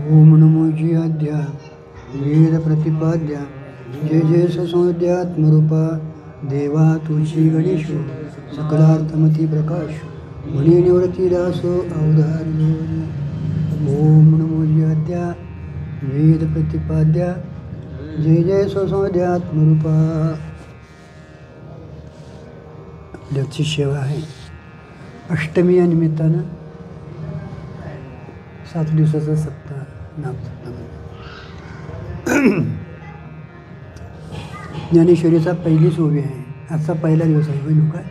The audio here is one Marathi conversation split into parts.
ओम नमो जी आद्या वेद प्रतिपाद्या जय जय ससंध्यात्मरूपा देवा तुळशी गणेश सकलार्थमती प्रकाश मणी निवृत्ती दासो अवधार ओम नमो जी आद्या वेद प्रतिपाद्या जय जय ससंध्यात्मरूपा. आपल्याची सेवा आहे. अष्टमी या निमित्तानं 7 दिवसाचा सप्ताह ज्ञानेश्वरीचा पहिलीच ओवी आहे. आजचा पहिला दिवस आहे बहिणू काय.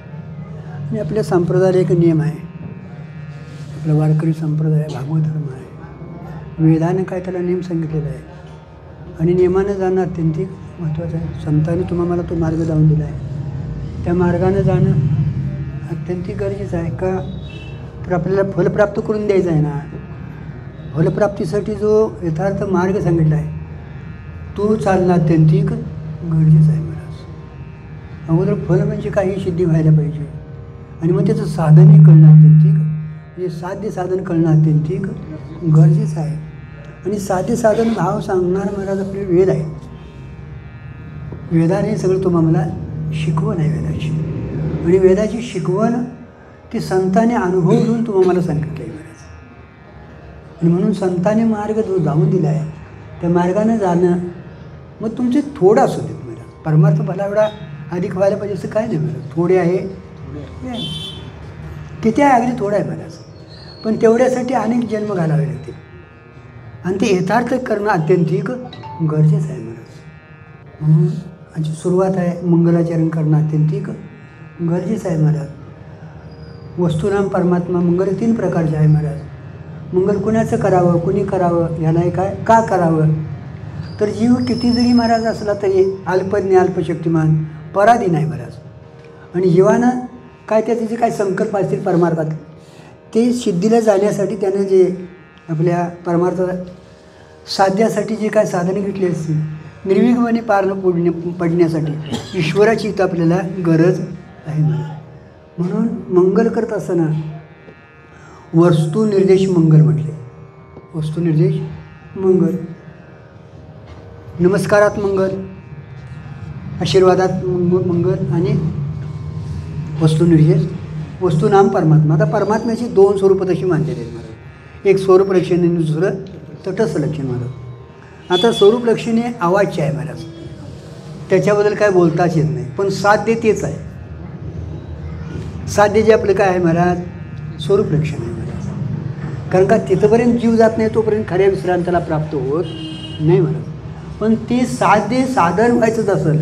आणि आपल्या संप्रदायाला एक नियम आहे. आपला वारकरी संप्रदाय भागवत धर्म आहे. वेदाने काय त्याला नियम सांगितलेला आहे आणि नियमानं जाणं अत्यंत महत्त्वाचं आहे. संतांनी तुम्हाला तो मार्ग जाऊन दिला आहे. त्या मार्गानं जाणं अत्यंत गरजेचं आहे. का तर आपल्याला फलप्राप्त करून द्यायचं आहे ना. फलप्राप्तीसाठी जो यथार्थ मार्ग सांगितला आहे तो चालणं अत्यंत गरजेचं आहे. महाराज अगोदर फल म्हणजे काही सिद्धी व्हायला पाहिजे आणि मग त्याचं साधनही कळणं अत्यंत म्हणजे साध्य साधन कळणं अत्यंत गरजेचं आहे. आणि साध्य साधन भाव सांगणार महाराज आपले वेद आहे. वेदाने सगळं तुम्हाला शिकवण आहे वेदाची. आणि वेदाची शिकवण ती संतांनी अनुभव घेऊन तुम्हाला सांगितलं आहे महाराज. आणि म्हणून संतांनी मार्ग जो जाऊन दिला आहे त्या मार्गानं जाणं मग तुमचे थोडं असू देत महाराज. परमार्थ भला एवढा अधिक व्हायला पाहिजे असं काय नाही महाराज. थोडे आहे किती आहे अगदी थोडं आहे महाराज. पण तेवढ्यासाठी अनेक जन्म घालावे लागतील आणि ते यथार्थ करणं अत्यंत गरजेचं आहे महाराज. म्हणून आमची सुरुवात आहे मंगलाचरण करणं अत्यंत गरजेचं आहे महाराज. वस्तुनाम परमात्मा मंगल 3 प्रकारचे आहे महाराज. मंगल कुणाचं करावं कुणी करावं ह्याला काय का करावं. तर जीव किती जरी महाराज असला तरी अल्पज्ञ अल्पशक्तिमान पराधीन आहे महाराज. आणि जीवानं काय त्याचे जे काय संकल्प असतील परमार्थात ते सिद्धीला जाण्यासाठी त्यानं जे आपल्या परमार्थ साध्यासाठी जे काय साधने घेतली असतील निर्विघ्नपणे पार पडण्यासाठी ईश्वराची इथं आपल्याला गरज आहे महाराज. म्हणून मंगल करत असताना वस्तुनिर्देश मंगल म्हटले. वस्तुनिर्देश मंगल, नमस्कारात मंगल, आशीर्वादात मंगल आणि वस्तुनिर्देश वस्तुनाम परमात्मा. आता परमात्म्याची 2 स्वरूपं तशी मानलेली आहेत महाराज. एक स्वरूप लक्षण आणि दुसरं तटस्थ लक्षण महाराज. आता स्वरूप लक्षणे अवाच्य आहे महाराज. त्याच्याबद्दल काय बोलताच येत नाही. पण साध्य तेच आहे. साध्य जे आपलं काय आहे महाराज स्वरूप लक्षण आहे महाराज. कारण का तिथंपर्यंत जीव जात नाही तोपर्यंत खऱ्या विश्रांतीला प्राप्त होत नाही महाराज. पण ते साध्य साधन व्हायचंच असेल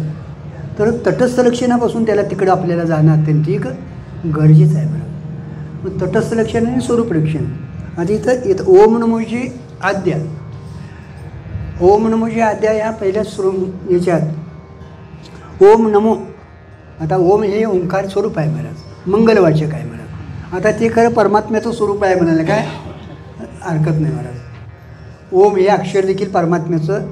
तर तटस्थ लक्षणापासून त्याला तिकडं आपल्याला जाणं अत्यंत गरजेचं आहे महाराज. मग तटस्थ लक्षण आणि स्वरूप लक्षण. आता इथं ओम नमोजी आद्या. ओम नमोजी आद्या या पहिल्या याच्यात ओम नमो. आता ओम हे ओंकार स्वरूप आहे महाराज. मंगलवाचक आहे महाराज. आता ते खरं परमात्म्याचं स्वरूप आहे म्हणायला काय हरकत नाही महाराज. ओम हे अक्षर देखील परमात्म्याचं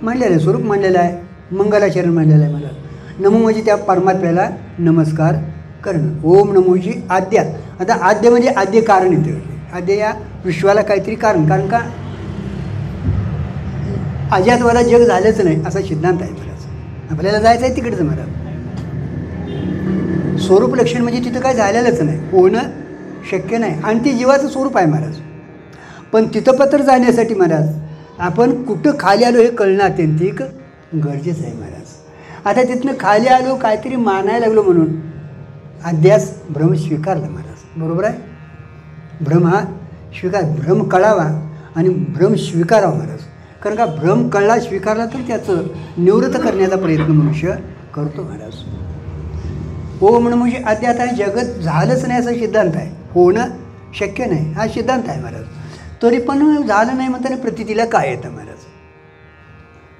मांडलेलं आहे स्वरूप मांडलेलं आहे. मंगलाचरण मांडलेलं आहे महाराज. नमो म्हणजे त्या परमात्म्याला नमस्कार करणं. ओम नमोजी आद्या. आता आद्य म्हणजे आद्य कारण येते. आद्य या विश्वाला काहीतरी कारण. कारण का अजातवाला जग झालंच नाही असा सिद्धांत आहे महाराज. आपल्याला जायचं आहे तिकडचं महाराज. स्वरूप लक्षण म्हणजे तिथं काय झालेलंच नाही, होणं शक्य नाही. आणि ते जीवाचं स्वरूप आहे महाराज. पण तिथं पत्र जाण्यासाठी महाराज आपण कुठं खाली आलो हे कळणं अत्यंत गरजेचं आहे महाराज. आता तिथनं खाली आलो काहीतरी मानायला लागलो म्हणून अध्यास भ्रम स्वीकारला महाराज. बरोबर आहे. भ्रम हा स्वीकार भ्रम कळावा आणि भ्रम स्वीकारावा महाराज. कारण का भ्रम कळला स्वीकारला तर त्याचं निवृत्त करण्याचा प्रयत्न मनुष्य करतो महाराज. ओम म्हणजे अद्यात आहे जगत झालंच नाही असा सिद्धांत आहे. होणं शक्य नाही हा सिद्धांत आहे महाराज. तरी पण झालं नाही म्हणताना प्रतितीला काय येतं महाराज.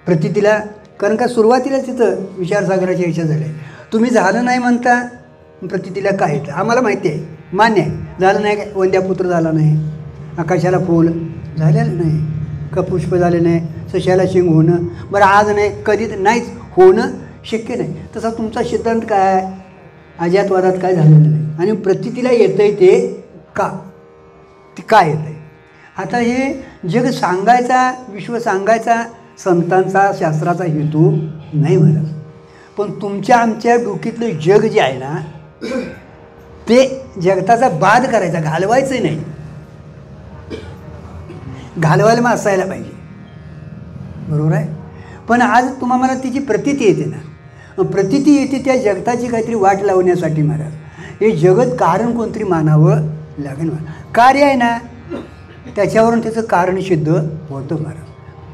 प्रतितीला कारण का सुरुवातीला तिथं विचारसागराच्या इच्छा झाल्या. तुम्ही झालं नाही म्हणता प्रतितीला काय येतं आम्हाला माहिती आहे मान्य आहे. झालं नाही काय वंद्यापुत्र झाला नाही, आकाशाला फूल झालेलं नाही, का पुष्प झाले नाही, सशाला शिंग होणं बरं आज नाही कधीच नाहीच होणं शक्य नाही. तसा तुमचा सिद्धांत काय आहे अजातवादात काय झालेलं नाही. आणि प्रतितीला येतं आहे ते का ते काय येतं आहे. आता हे जग सांगायचा, विश्व सांगायचा संतांचा शास्त्राचा हेतू नाही महाराज. पण तुमच्या आमच्या डोकीतलं जग जे आहे ना ते जगताचा बाद करायचा, घालवायचं नाही. घालवायला मग असायला पाहिजे, बरोबर आहे. पण आज तुम्हाला तिची प्रतीती येते ना, प्रतीती येते त्या जगताची काहीतरी वाट लावण्यासाठी महाराज. हे जगत कारण कोणतरी मानावं लागेल. कार्य आहे ना त्याच्यावरून त्याचं कारण सिद्ध होतं महाराज.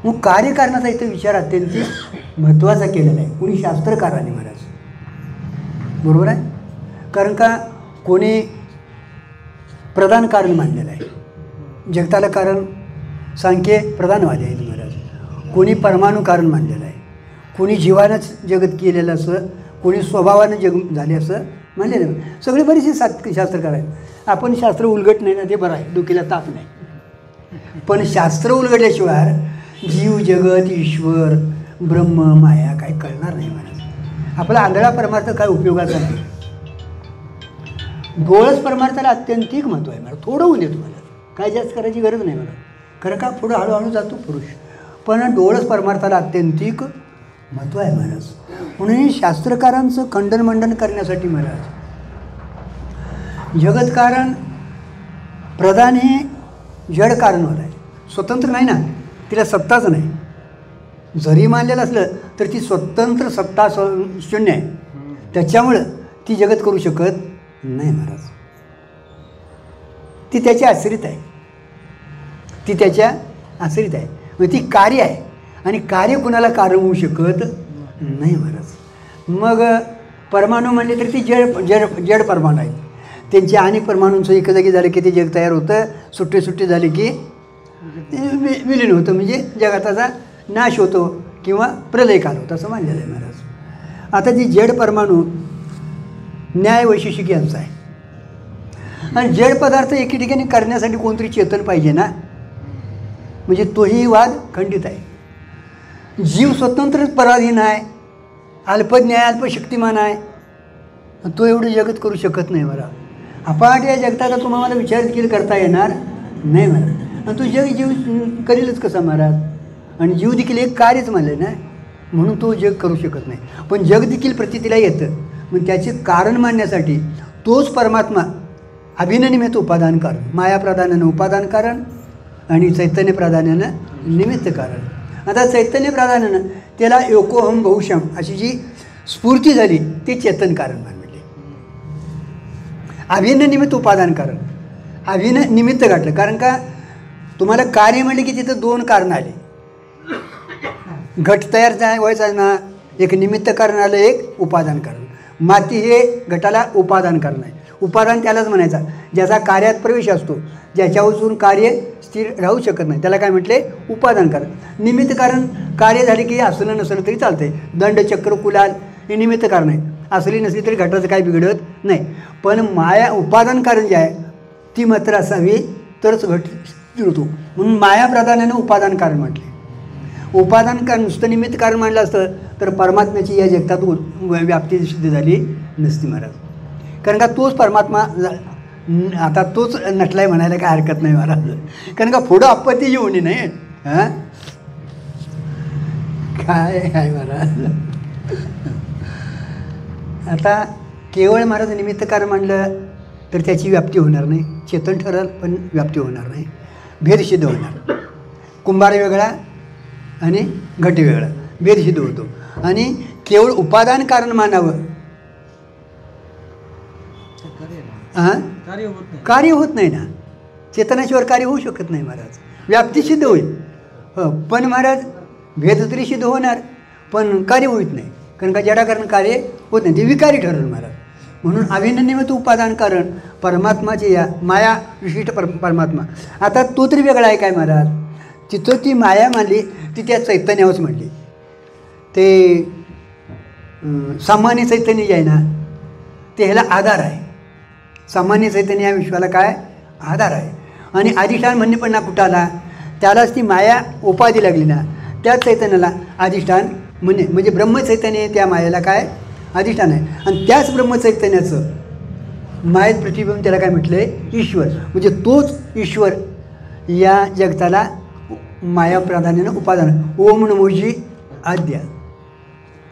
मग कार्यकारणाचा इथं विचार अत्यंत महत्त्वाचा केलेला आहे कोणी शास्त्रकाराने महाराज, बरोबर आहे. कारण का कोणी प्रधान कारण मानलेलं आहे जगताला, कारण सांख्य प्रधानवादी आहेत महाराज. कोणी परमाणू कारण मानलेलं आहे, कोणी जीवानंच जगत केलेलं असं, कोणी स्वभावानं जग झाले असं मानलेलं आहे. सगळे बरेचसे शास्त्रकार आहेत. आपण शास्त्र उलगट नाही ना ते बरं आहे, डोक्याला ताप नाही. पण शास्त्र उलगडल्याशिवाय जीव जगत ईश्वर ब्रह्म माया काही कळणार नाही महाराज. आपला आंधळा परमार्थ काय उपयोगाचा नाही. डोळस परमार्थाला अत्यंतिक महत्त्व आहे मला. थोडं होऊन देतो मला, काय जास्त करायची गरज नाही मला. खरं का पुढं हळूहळू जातो पुरुष, पण डोळस परमार्थाला अत्यंतिक महत्त्व आहे महाराज. म्हणून शास्त्रकारांचं खंडन करण्यासाठी महाराज जगत कारण प्रधान हे जड कारणवर आहे, स्वतंत्र नाही ना, तिला सत्ताच नाही. जरी मानलेलं असलं तर ती स्वतंत्र सत्ता शून्य आहे. त्याच्यामुळं ती जगत करू शकत नाही महाराज. ती त्याच्या आश्रित आहे, ती त्याच्या आश्रित आहे. मग ती कार्य आहे आणि कार्य कुणाला कारण होऊ शकत नाही महाराज. मग परमाणू म्हणले तर ती जड परमाणू आहेत. त्यांच्या अनेक परमाणूंचं एका जागी झालं की ते जग तयार होतं, सुट्टे झाले की विलीन होतं, म्हणजे जगाचा नाश होतो किंवा प्रलयकाल होतो असं मानलेलं आहे महाराज. आता जी जड परमाणू न्याय वैशेषिक यांचा आहे आणि जड पदार्थ एके ठिकाणी करण्यासाठी कोणतरी चेतन पाहिजे ना, म्हणजे तोही वाद खंडित आहे. जीव स्वतंत्र पराधीन आहे, अल्पज्ञ आहे, अल्पशक्तिमान आहे, तो एवढं जगत करू शकत नाही मला. अपाट या जगताचा तुम्हाला विचार देखील करता येणार नाही महाराज. आणि तो जग जीव करेलच कसा महाराज. आणि जीव देखील एक कार्यच मानलं ना, म्हणून तो जग करू शकत नाही. पण जग देखील प्रतीतीला येतं, मग त्याचे कारण मानण्यासाठी तोच परमात्मा अभिननिमित्त उपादान कारण, माया प्राधान्यानं उपादान कारण आणि चैतन्य प्राधान्यानं निमित्त कारण. आता चैतन्य प्राधान्यानं त्याला एकोहम बहुशम अशी जी स्फूर्ती झाली ते चेतन कारण मानले. अभिन्न निमित्त उपादान कारण, अभिन्न निमित्त गाठलं. कारण का तुम्हाला कार्य म्हणले की तिथं दोन कारणं आली. घट तयार व्हायचा ना, एक निमित्त कारण आलं, एक उपादान कारण. माती हे घटाला उपादान कारण आहे. उपादान त्यालाच म्हणायचा ज्याचा कार्यात प्रवेश असतो, ज्याच्यावरून कार्य स्थिर राहू शकत नाही, त्याला काय म्हटले उपादान कारण. निमित्त कारण कार्य झाले की असलं नसलं तरी चालतंय. दंड चक्र कुलाल हे निमित्त कारण आहे, असली नसली तरी घटाचं काही बिघडत नाही. पण माया उपादान कारण जे आहे ती मात्र असावी तरच घट स्थिर होतो. म्हणून माया प्राधान्यानं उपादान कारण म्हटले. उपादान कारण नुसतं निमित्त कारण मानलं असतं तर परमात्म्याची या जगतात व्याप्ती सिद्ध झाली नसती महाराज. कारण का तोच परमात्मा आता तोच नटलाय म्हणायला काय हरकत नाही महाराज. कारण का पुढं आपत्ती येऊ नये नाही. हां काय आहे महाराज. आता केवळ महाराज निमित्त कारण मांडलं तर त्याची व्याप्ती होणार नाही. चेतन ठरल पण व्याप्ती होणार नाही, भेद सिद्ध होणार. कुंभार वेगळा आणि घट वेगळा, भेद सिद्ध होतो. आणि केवळ उपादान कारण मानावं, हां कार्य होत नाही ना. चेतनाशिवाय कार्य होऊ शकत नाही महाराज. व्याप्ती सिद्ध होईल हो, पण महाराज भेद तरी सिद्ध होणार पण कार्य होत नाही. कारण का जडाकारण कार्य होत नाही, ते विकारी ठरलं महाराज. म्हणून अभिननिमित्त उपादान कारण परमात्माचे या माया विशिष्ट परमात्मा. आता तो तरी वेगळा आहे काय महाराज. तिथं ती माया मानली ती त्या चैतन्यावरच म्हणली. ते सामान्य चैतन्य जे आहे ना ते ह्याला आधार आहे. सामान्य चैतन्य या विश्वाला काय आधार आहे. आणि अधिष्ठान म्हणणे पण ना कुठं आला, त्यालाच ती माया उपाधी लागली ना, त्या चैतन्याला अधिष्ठान म्हणणे. म्हणजे ब्रह्मचैतन्य त्या मायेला काय अधिष्ठान आहे. आणि त्याच ब्रह्मचैतन्याचं मायेत प्रतिबिंब त्याला काय म्हटलं आहे ईश्वर. म्हणजे तोच ईश्वर या जगताला माया प्राधान्यानं उपादान. ओम नमोजी आद्य,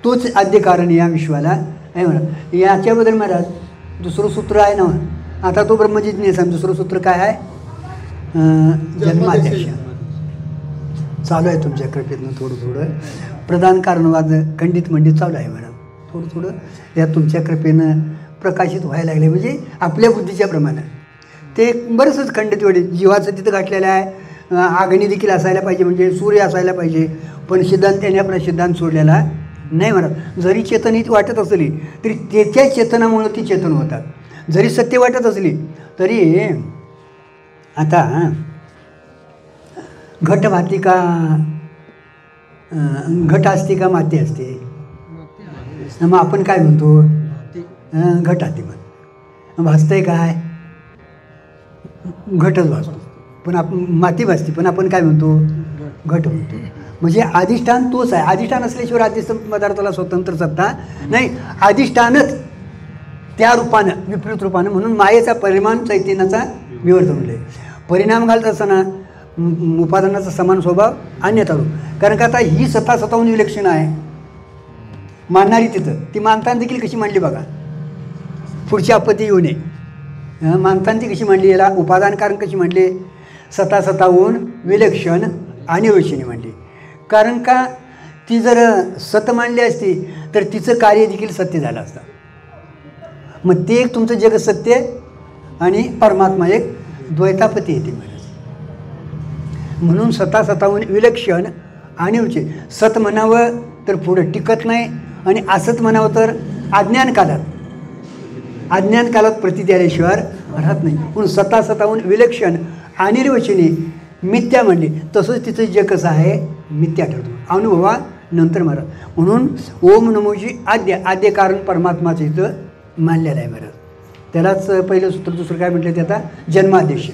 तोच आद्य कारण या विश्वाला आहे म्हणा. याच्याबद्दल महाराज दुसरं सूत्र आहे ना, आता तो ब्रह्मजिज्ञासा. दुसरं सूत्र काय आहे? जन्माध्यक्ष. चालू आहे तुमच्या कृपेतनं थोडं थोडं प्रधान कारणवाद खंडित मंडित चालू आहे मॅडम. थोडं थोडं या तुमच्या कृपेनं प्रकाशित व्हायला लागले, म्हणजे आपल्या बुद्धीच्या प्रमाणात. ते बरंचच खंडित वेळी जीवाचं तिथं घातलेलं आहे. अग्नी देखील असायला पाहिजे, म्हणजे सूर्य असायला पाहिजे, पण सिद्धांत त्याने आपला सिद्धांत सोडलेला नाही म्हणत. जरी चेतन ही वाटत असली तरी त्याच्या चेतनामुळं ती चेतन होतात. जरी सत्य वाटत असली तरी आता घट भाती का घट असते का माती असते? मग आपण काय म्हणतो? घट आती म्हण. भासतंय काय? घटच भासतो, पण आपण माती भासते, पण आपण काय म्हणतो? घट म्हणतो. म्हणजे अधिष्ठान तोच आहे. अधिष्ठान असल्याशिवाय अधिष्ठान पदार्थाला स्वतंत्र सत्ता नाही. अधिष्ठानच त्या रूपानं विपरीत रूपानं, म्हणून मायेचा परिणाम चैतन्याचा विवर्तन म्हणजे परिणाम घालत असताना उपादानाचा समान स्वभाव अन्यथा रूप. कारण का आता ही सत्ता स्वतःहून विलक्षण आहे मानणारी तिथं, ती मानताना देखील कशी मांडली बघा, पुढची आपत्ती येऊ नये. मानताना ती कशी मांडली, याला उपादान कारण कशी मांडली? स्वतःहून विलक्षण आणि विलक्षणी मांडली. कारण का ती जर सत मांडली असती तर तिचं कार्य देखील सत्य झालं असतं. मग ते एक तुमचं जग सत्य आणि परमात्मा एक द्वैतापती येते महाराज. म्हणून स्वतःहून विलक्षण आणि विलक्षण. सत म्हणावं तर पुढं टिकत नाही, आणि असत म्हणावं तर अज्ञान कालात प्रतीती आल्याशिवाय राहत नाही. म्हणून स्वतःहून विलक्षण आणि निर्वचनी मिथ्या म्हणली. तसंच तिचं जग कसं आहे? मिथ्या ठरतो. अनुभवा नंतर महाराज. म्हणून ओम नमोजी आद्य कारण परमात्माचं इथं मानलेलं आहे महाराज. त्यालाच पहिलं सूत्र. दुसरं काय म्हटलं ते आता? जन्माध्यक्ष.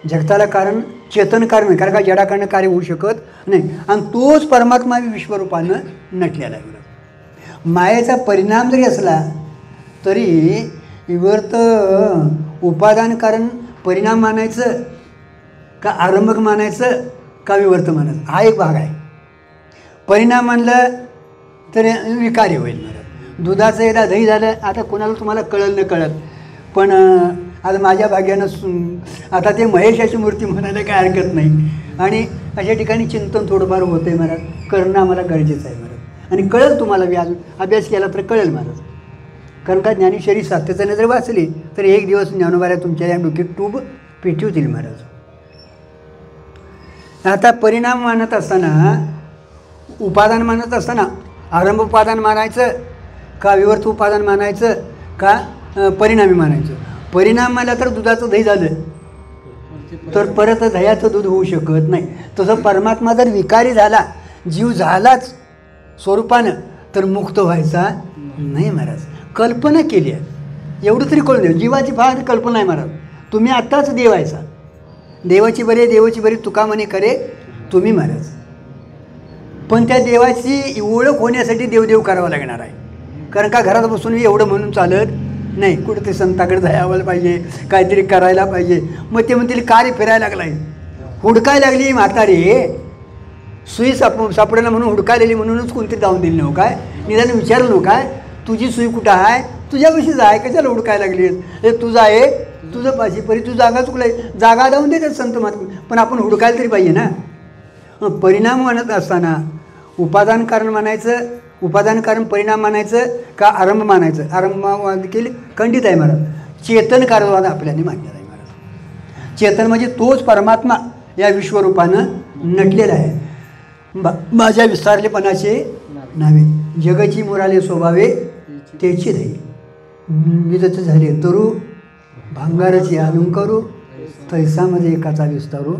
जगताला कारण चेतन कारण नाही, कारण का जडाकडनं कार्य होऊ शकत नाही, आणि तोच परमात्मा विश्वरूपानं नटलेला आहे महाराज. मायेचा परिणाम जरी असला तरी विवर्त उपादान कारण परिणाम मानायचं का आरंभक मानायचं का विवर्त मानायचं, हा एक भाग आहे. परिणाम मानलं तर विकारी होईल महाराज. दुधाचं एकदा दही झालं, आता कोणाला तुम्हाला कळलं न कळत, पण आता माझ्या भाग्यानं आता ते महेशाची मूर्ती म्हणायला काय हरकत नाही. आणि अशा ठिकाणी चिंतन थोडंफार होतं आहे महाराज. करणं आम्हाला गरजेचं आहे महाराज. आणि कळेल तुम्हाला, अजून अभ्यास केला तर कळेल महाराज. कारण का ज्ञानेश्वरी सात्यचं जर वाचली तर एक दिवस ज्ञानोबाऱ्या तुमच्या या डोक्यात टूब पेटवतील महाराज. आता परिणाम मानत असताना, उपादान मानत असताना आरंभ उपादान मानायचं का विवर्त उपादान मानायचं का परिणामी मानायचं? परिणाम मानला तर दुधाचं दही झालं तर परत दह्याचं दूध होऊ शकत नाही. तसं परमात्मा जर विकारी झाला, जीव झालाच स्वरूपानं, तर मुक्त व्हायचा नाही महाराज. कल्पना केली आहे एवढं तरी कळून द्या. जीवाची फार कल्पना आहे महाराज. तुम्ही आत्ताच देव व्हायचा. देवाची बरी तुका म्हणे करे तुम्ही महाराज. पण त्या देवाची ओळख होण्यासाठी देवदेव करावं लागणार आहे. कारण का घरात बसून एवढं म्हणून चालत नाही. कुठं ते संताकडे जायला पाहिजे, काहीतरी करायला पाहिजे. मग ते म्हणतील कार्य फिरायला लागलाय, हुडकायला लागली म्हातारी, सुई सापडेना म्हणून हुडकायलेली, म्हणूनच कोणतरी जाऊन दिली नव्ह काय, निदान विचारलं नव्ह काय तुझी सुई कुठं आहे, तुझ्यापाशीच आहे, कशाला हुडकायला लागली? हे तुझं आहे, तुझं पाशी परी तू जागा चुकलाय, जागा लावून देतात संत महात्मा, पण आपण हुडकायला तरी पाहिजे ना. परिणाम म्हणत असताना उपादान कारण मानायचं, उपादान कारण परिणाम मानायचं का आरंभ मानायचं? आरंभ देखील खंडित आहे महाराज. चेतन कारणवाद आपल्याने मांडलेला आहे महाराज. चेतन म्हणजे तोच परमात्मा या विश्वरूपानं नटलेला आहे. माझ्या विस्तारलेपणाचे नावे जगाची मुराले स्वभावे त्याची दही विदत झाले तरू भांगाराची अलंकारू तैसामध्ये एकाचा विस्तारू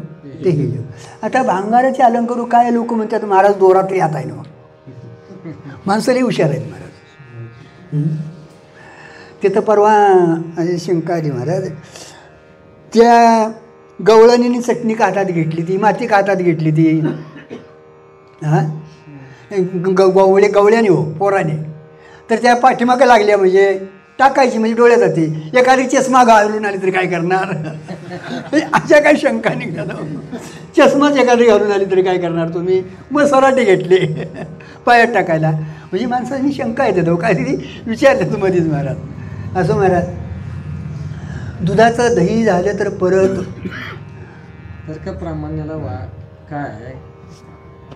तेही जग. आता भांगाराचे अलंकारू काय लोक म्हणतात महाराज दोरात्री आता आहे ना. माणसाला हुशार आहेत महाराज. तिथं परवा शंका आली महाराज. त्या गवळणीने चटणी का हातात घेतली ती, माती का हातात घेतली ती, हां गवळ्याने हो पोराने, तर त्या पाठीमागं लागल्या म्हणजे टाकायची म्हणजे डोळ्यात जाते. एखादी चष्मा घालून आली तरी काय करणार अशा काही शंका निघतात. चष्माच एखादी घालून आली तरी काय करणार तुम्ही. मग सराटे घेतले पायात टाकायला म्हणजे माणसांनी शंका येते तो काहीतरी विचारलं तू मध्येच महाराज. असं महाराज दुधाचं दही झालं तर परत तर्क प्रामाण्याला काय आहे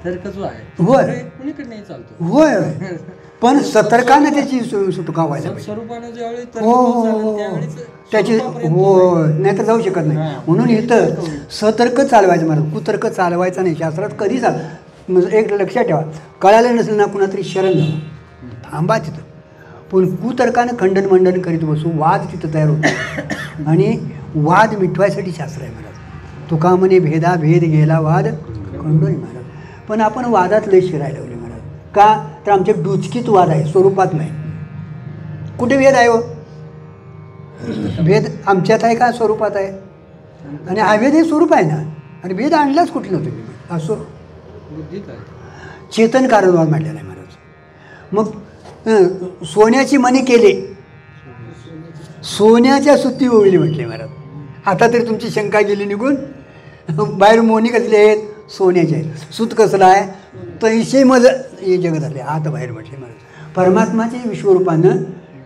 तर्क जो आहे होय कुणीकडे नाही चालतो. होय पण सतर्कानं त्याची सुटका व्हायला पाहिजे. स्वरूपानं ज्यावेळी हो हो त्याची हो नाही तर जाऊ शकत नाही. म्हणून इथं सतर्क चालवायचं मला कुतर्क चालवायचं नाही. शास्त्रात कधी एक लक्षात ठेवा कळालं नसेल ना कुणातरी शरण जावं थांबा तिथं. पण कुतर्कानं खंडन मंडन करीत बसू वाद तिथं तयार होतो आणि वाद मिटवायसाठी शास्त्र आहे महाराज. तुका म्हणे भेदा भेद गेला वाद खंडोनी महाराज. पण आपण वादात लय शिरायला लावले महाराज. का तर आमच्या डुचकीत वाद आहे स्वरूपात नाही. कुठे भेद आहे हो. भेद आमच्यात आहे का स्वरूपात आहे. आणि हा भेद हे स्वरूप आहे ना. आणि भेद आणलाच कुठलं तुम्ही असो चेतन कारणवाद म्हटलेला आहे महाराज. मग सोन्याची मणी केले सोन्याच्या सुत्ती ओळली म्हटले महाराज. आता तरी तुमची शंका गेली निघून. बाहेर मोनी कसले आहेत सोन्याचे आहेत. सूत कसला आहे तैसे मज हे जगत आले हात बाहेर म्हटले महाराज. परमात्माचे विश्वरूपानं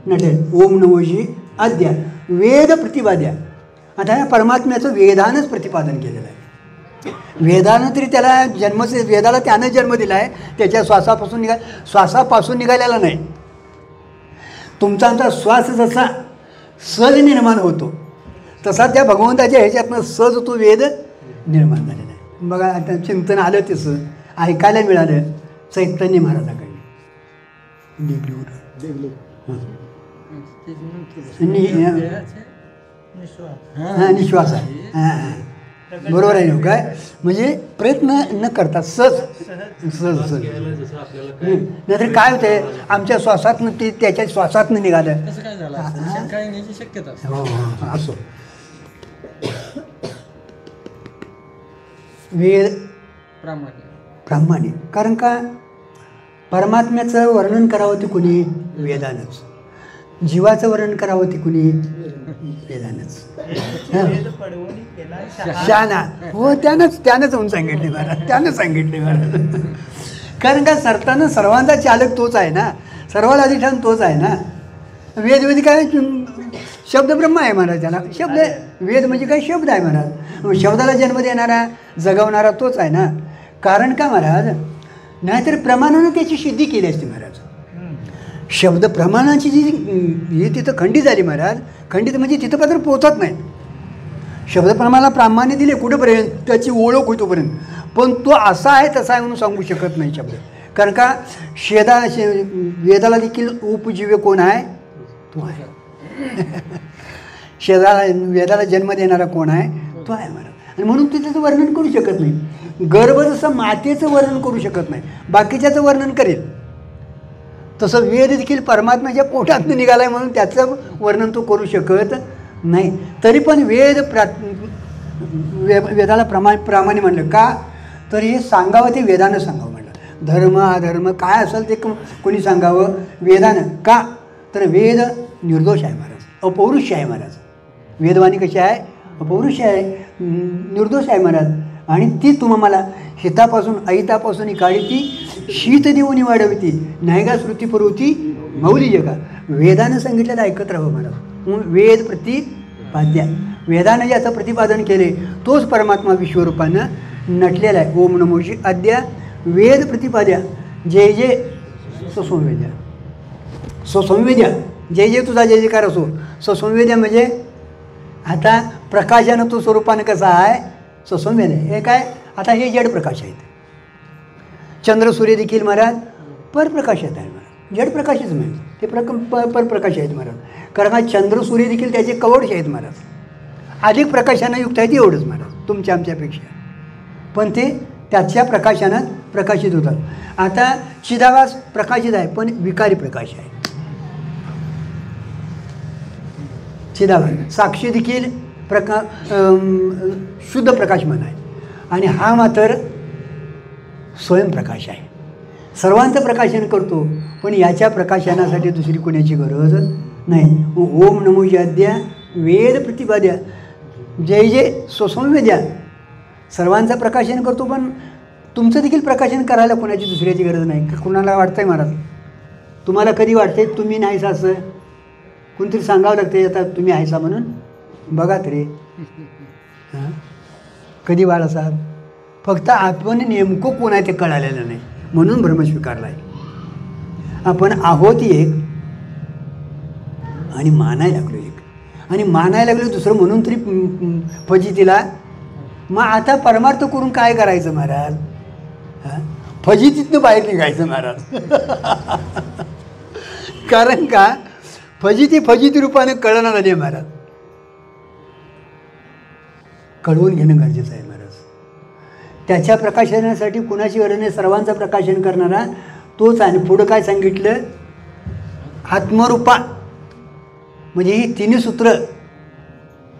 नटेल. ओम नमोजी आद्या वेद प्रतिपाद्या. आता या परमात्म्याचं वेदानंच प्रतिपादन केलेलं आहे. वेदानं तरी त्याला वेदाला त्यानं जन्म दिला आहे. त्याच्या श्वासापासून निघालेला नाही. तुमचा आमचा श्वास जसा सहज निर्माण होतो तसा त्या भगवंताच्या ह्याच्यातनं सहज तो वेद निर्माण झालेला आहे. बघा आता चिंतन आलं तसं ऐकायला मिळालं चैतन्य महाराजाकडे निश्वास आहे. हां बरोबर आहे ना काय. म्हणजे प्रयत्न न करता सहज नाहीतर काय होते आमच्या श्वासातनं ते त्याच्या श्वासातनं निघालं हो असो. वेद प्रामाणिक कारण का परमात्म्याचं वर्णन करावं ते कुणी वेदानंच. जीवाचं वर्णन करावं ते कुणी वेदानंच. शाना हो त्यानंच होऊन सांगितले महाराज. त्यानं सांगितले महाराज. कारण का सरताना सर्वांचा चालक तोच आहे ना. सर्वाला अधिष्ठान तोच आहे ना. वेद काय शब्द ब्रह्म आहे महाराज. त्याला शब्द वेद म्हणजे काय शब्द आहे महाराज. शब्दाला जन्म देणारा जगवणारा तोच आहे ना. कारण का महाराज नाहीतर प्रमाणानं त्याची सिद्धी केली असते महाराज. शब्द प्रमाणाची जी ही तिथं खंडित झाली महाराज. खंडित म्हणजे तिथं पत्र पोचत नाही. शब्द प्रमाणाला प्रामाण्य दिले कुठेपर्यंत त्याची ओळख होतोपर्यंत. पण तो असा आहे तसा आहे म्हणून सांगू शकत नाही शब्द. कारण का वेदाला देखील उपजीव्य कोण आहे तो आहे. वेदाला जन्म देणारा कोण आहे तो आहे महाराज. आणि म्हणून ते त्याचं वर्णन करू शकत नाही. गर्भ जसं मातेचं वर्णन करू शकत नाही बाकीच्याचं वर्णन करेल तसं वेद देखील परमात्म्याच्या पोटातून निघाला आहे म्हणून त्याचं वर्णन तो करू शकत नाही. तरी पण वेदाला प्रामाण्य म्हणलं का तर हे सांगावं ते वेदानं सांगावं म्हणलं. धर्म अधर्म काय असेल ते कोणी सांगावं वेदानं. का तर वेद निर्दोष आहे महाराज. अपौरुष आहे महाराज. वेदवाणी कशी आहे अपौरुष आहे निर्दोष आहे महाराज. आणि ती तुम्हाला हितापासून अहितापासून काढी ती शीत देऊन वाढवती नायगा श्रुती पुरवती मौली जगा. वेदानं सांगितलेलं ऐकत राहावं महाराज. वेद प्रतिपाद्या वेदानं ज्याचं प्रतिपादन केले तोच परमात्मा विश्वरूपानं नटलेला आहे. ओम नमोशी आद्या वेद प्रतिपाद्या जय जय सुसंवेद्या सुसंवेद्या जय जय तुझा जय जयकार असो. सुसंवेद्या म्हणजे आता प्रकाशानं तो स्वरूपानं कसा आहे सुसंवेद आहे. हे काय आता हे जड प्रकाश आहेत. चंद्र सूर्य देखील महाराज परप्रकाशात आहे महाराज. जड प्रकाशच नाही ते परप्रकाश आहेत महाराज. कारण चंद्र सूर्य देखील त्याचे कवडश आहेत महाराज. अधिक प्रकाशानं युक्त आहेत एवढंच महाराज तुमच्या आमच्यापेक्षा. पण ते त्याच्या प्रकाशानं प्रकाशित होतात. आता चिदाभास प्रकाशित आहे पण विकारी प्रकाश आहे. चिदाभास साक्षी देखील शुद्ध प्रकाशमान आहे. आणि हा मात्र स्वयंप्रकाश आहे. सर्वांचं प्रकाशन करतो पण याच्या प्रकाशनासाठी दुसरी कोणाची गरज नाही. ओम नमो जाद्या वेद प्रतिपाद्या जय जय स्वसौम्य द्या. सर्वांचं प्रकाशन करतो, पण तुमचं देखील प्रकाशन करायला कोणाची दुसऱ्याची गरज नाही. कुणाला वाटतंय महाराज, तुम्हाला कधी वाटतंय तुम्ही नाहीसा असं कोणतरी सांगावं लागतं आता तुम्ही आहेसा म्हणून? बघा तरी हां कधी बाळासाहेब, फक्त आपण नेमकं कोण आहे ते कळालेलं नाही म्हणून भ्रम स्वीकारला आहे. आपण आहोत एक आणि मानायला लागलो एक, आणि मानायला लागलो दुसरं म्हणून तरी फजितीला. मग आता परमार्थ करून काय करायचं महाराज? हां फजितीतनं बाहेर निघायचं महाराज. कारण का फजिती रूपाने कळणार नाही महाराज. कळवून घेणं गरजेचं आहे महाराज. त्याच्या प्रकाशनासाठी कुणाची गरज नाही, सर्वांचं प्रकाशन करणारा तोच. आणि पुढं काय सांगितलं? आत्मरूपा, म्हणजे ही तिन्ही सूत्र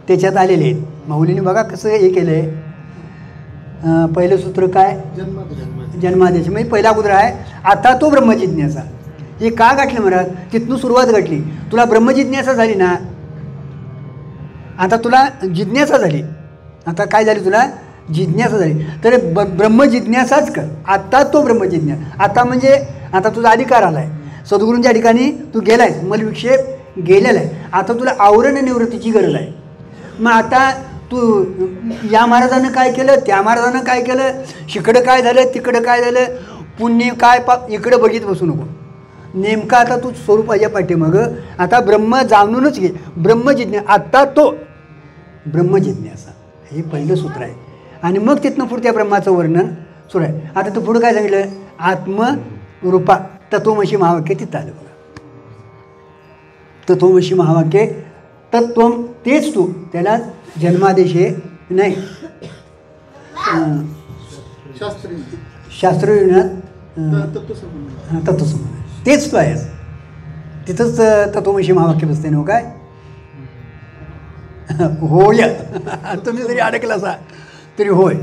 त्याच्यात आलेले आहेत. माऊलीने बघा कसं हे केलं आहे. पहिलं सूत्र काय? जन्मादेश, म्हणजे पहिला अगोदर आहे आता तो ब्रह्मजिज्ञासा. हे का गाठलं महाराज? तिथून सुरुवात गाठली. तुला ब्रह्मजिज्ञासा झाली ना, आता तुला जिज्ञासा झाली. आता काय झाली? तुला जिज्ञासा झाली. तर ब्रह्मजिज्ञासाच कर. आता तो ब्रह्मजिज्ञासा. आता म्हणजे आता तुझा अधिकार आला आहे. सद्गुरूंच्या ठिकाणी तू गेला आहेस, मलविक्षेप गेलेला आहे. आता तुला आवरण निवृत्तीची गरज आहे. मग आता तू या महाराजानं काय केलं, त्या महाराजानं काय केलं, शिकडं काय झालं, तिकडं काय झालं, पुण्य काय पाप, इकडं बघित बसू नको. नेमका आता तू स्वरूपाच्या पाठीमागं आता ब्रह्म जाणूनच घे. ब्रह्मजिज्ञासा, आता तो ब्रह्मजिज्ञासा, हे पहिलं सूत्र आहे. आणि मग तिथनं पुढे त्या ब्रह्माचं वर्णन सुरू आहे. आता तू पुढं काय सांगितलं? आत्मरूपा तत्वमसी महावाक्य तिथं आलं बघा. तत्वमसी महावाक्य तत्वम तेच तू, त्याला जन्मादेश हे नाही. शास्त्रीय तत्वसंबंध तेच तू आहेस. तिथंच तत्वमसी महावाक्य बसते ना काय? होय. तुम्ही जरी अडकला असा तरी होय.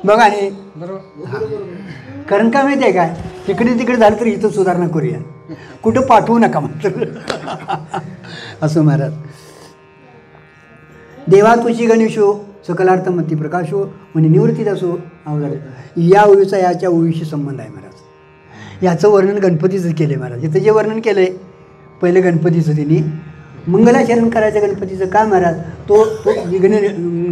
बघा. आणि कारण काय माहिती आहे काय, तिकडे तिकडे झालं तरी इथं सुधारणा करूया, कुठं पाठवू नका मात्र. असं महाराज. देवा तुझी गणेशो सकलार्थ मती प्रकाशो म्हणजे निवृत्तीत असो अवघड. या ओळीचा याच्या ओळीशी संबंध आहे महाराज. याचं वर्णन गणपतीचं केलं आहे महाराज. इथं जे वर्णन केलं आहे पहिलं गणपतीचं, त्यांनी मंगलाचरण करायचं गणपतीचं का महाराज? तो विघ्न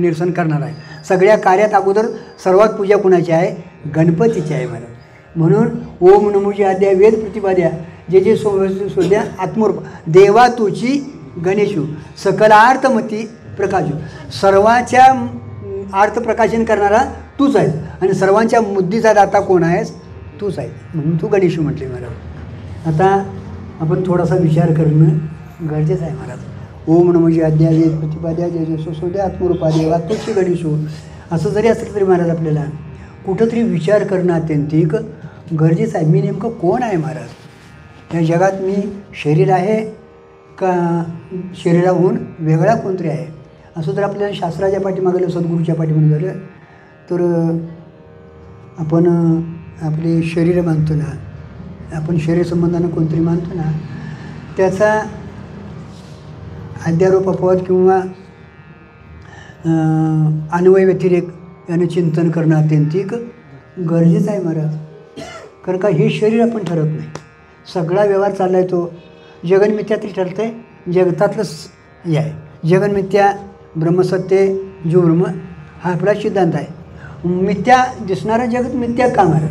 निरसन करणार आहे. सगळ्या कार्यात अगोदर सर्वात पूजा कुणाची आहे? गणपतीची आहे महाराज. म्हणून ओम नमोजी आद्या वेद प्रतिपाद्या जे जे सोद्या आत्मरूप देवा तुची गणेशू सकलार्थमती प्रकाशू. सर्वांच्या अर्थ प्रकाशन करणारा तूच आहेस आणि सर्वांच्या मुद्दीचा दाता कोण आहेस? तूच आहे. म्हणून तू गणेशू म्हटले महाराज. आता आपण थोडासा विचार करणं गरजेचं आहे महाराज. ओम नमोजी आद्या वेद प्रतिपाद्या जय जय सोद्या आत्मरूपा देवा तुची गणेशू असं जरी असलं तरी महाराज आपल्याला कुठंतरी विचार करणं अत्यंतिक गरजेचं आहे. मी नेमकं कोण आहे महाराज? या जगात मी शरीर आहे का शरीराहून वेगळा कोणतरी आहे? असं जर आपल्याला शास्त्राच्या पाठीमागं सद्गुरूच्या पाठीमागं झालं तर आपण आपले शरीर मानतो ना, आपण शरीर संबंधानं कोणतरी मानतो ना, त्याचा अध्यारोप अपवाद किंवा अन्वय व्यतिरेक यानं चिंतन करणं अत्यंतिक गरजेचं आहे महाराज. कारण का हे शरीर आपण ठरत नाही. सगळा व्यवहार चालला आहे तो जगन्मिथ्या तरी ठरतं आहे. जगतातलंच हे आहे जगन्मिथ्या. ब्रह्मसत्य जो ब्रह्म हा आपला सिद्धांत आहे. मिथ्या दिसणारं जगत मिथ्या का महाराज?